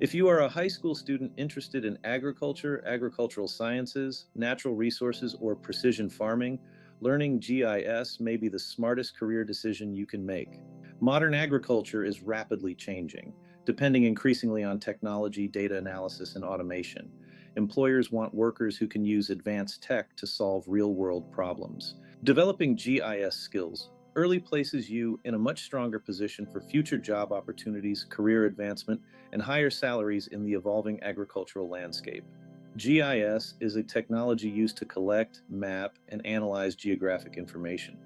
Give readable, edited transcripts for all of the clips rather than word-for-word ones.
If you are a high school student interested in agriculture, agricultural sciences, natural resources, or precision farming, learning GIS may be the smartest career decision you can make. Modern agriculture is rapidly changing, depending increasingly on technology, data analysis, and automation. Employers want workers who can use advanced tech to solve real-world problems. Developing GIS skills early places you in a much stronger position for future job opportunities, career advancement, and higher salaries in the evolving agricultural landscape. GIS is a technology used to collect, map, and analyze geographic information.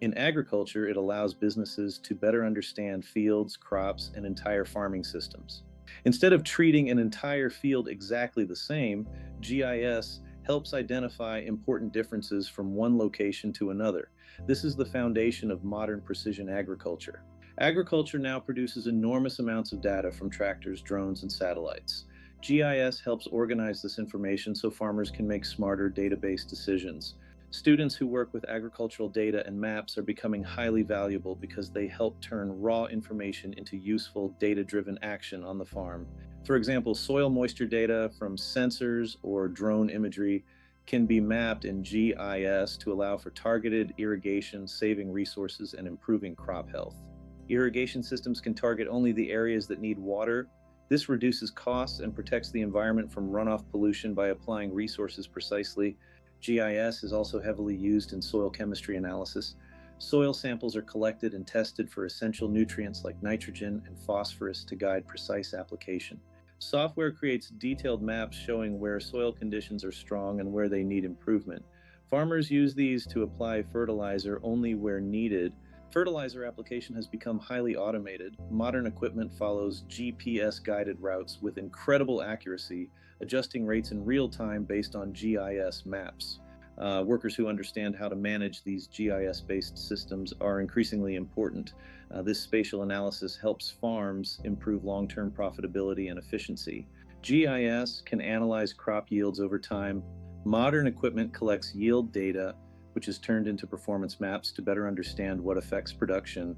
In agriculture, it allows businesses to better understand fields, crops, and entire farming systems. Instead of treating an entire field exactly the same, GIS helps identify important differences from one location to another. This is the foundation of modern precision agriculture. Agriculture now produces enormous amounts of data from tractors, drones, and satellites. GIS helps organize this information so farmers can make smarter data-based decisions. Students who work with agricultural data and maps are becoming highly valuable because they help turn raw information into useful data-driven action on the farm. For example, soil moisture data from sensors or drone imagery can be mapped in GIS to allow for targeted irrigation, saving resources and improving crop health. Irrigation systems can target only the areas that need water. This reduces costs and protects the environment from runoff pollution by applying resources precisely. GIS is also heavily used in soil chemistry analysis. Soil samples are collected and tested for essential nutrients like nitrogen and phosphorus to guide precise application. Software creates detailed maps showing where soil conditions are strong and where they need improvement. Farmers use these to apply fertilizer only where needed. Fertilizer application has become highly automated. Modern equipment follows GPS-guided routes with incredible accuracy, adjusting rates in real time based on GIS maps. Workers who understand how to manage these GIS-based systems are increasingly important. This spatial analysis helps farms improve long-term profitability and efficiency. GIS can analyze crop yields over time. Modern equipment collects yield data, which is turned into performance maps to better understand what affects production.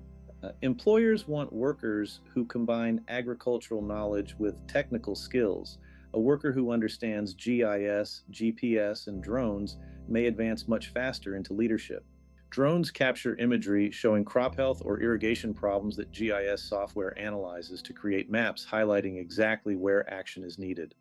Employers want workers who combine agricultural knowledge with technical skills. A worker who understands GIS, GPS, and drones may advance much faster into leadership. Drones capture imagery showing crop health or irrigation problems that GIS software analyzes to create maps highlighting exactly where action is needed.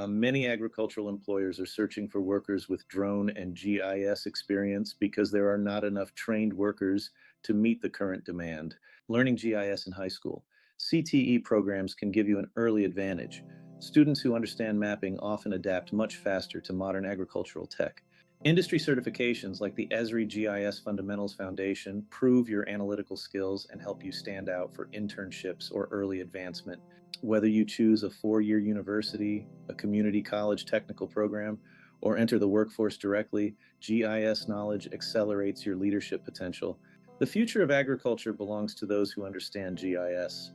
Many agricultural employers are searching for workers with drone and GIS experience because there are not enough trained workers to meet the current demand. Learning GIS in high school. CTE programs can give you an early advantage. Students who understand mapping often adapt much faster to modern agricultural tech. Industry certifications like the Esri GIS Fundamentals Foundation prove your analytical skills and help you stand out for internships or early advancement. Whether you choose a four-year university, a community college technical program, or enter the workforce directly, GIS knowledge accelerates your leadership potential. The future of agriculture belongs to those who understand GIS.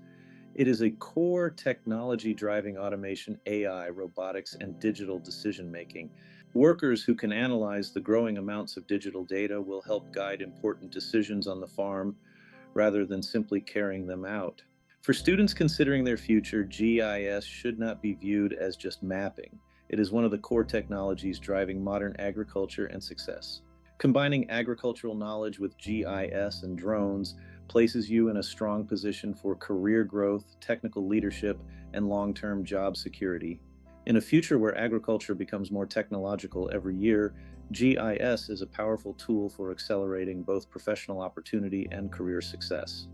It is a core technology driving automation, AI, robotics, and digital decision-making. Workers who can analyze the growing amounts of digital data will help guide important decisions on the farm rather than simply carrying them out. For students considering their future, GIS should not be viewed as just mapping. It is one of the core technologies driving modern agriculture and success. Combining agricultural knowledge with GIS and drones places you in a strong position for career growth, technical leadership, and long-term job security. In a future where agriculture becomes more technological every year, GIS is a powerful tool for accelerating both professional opportunity and career success.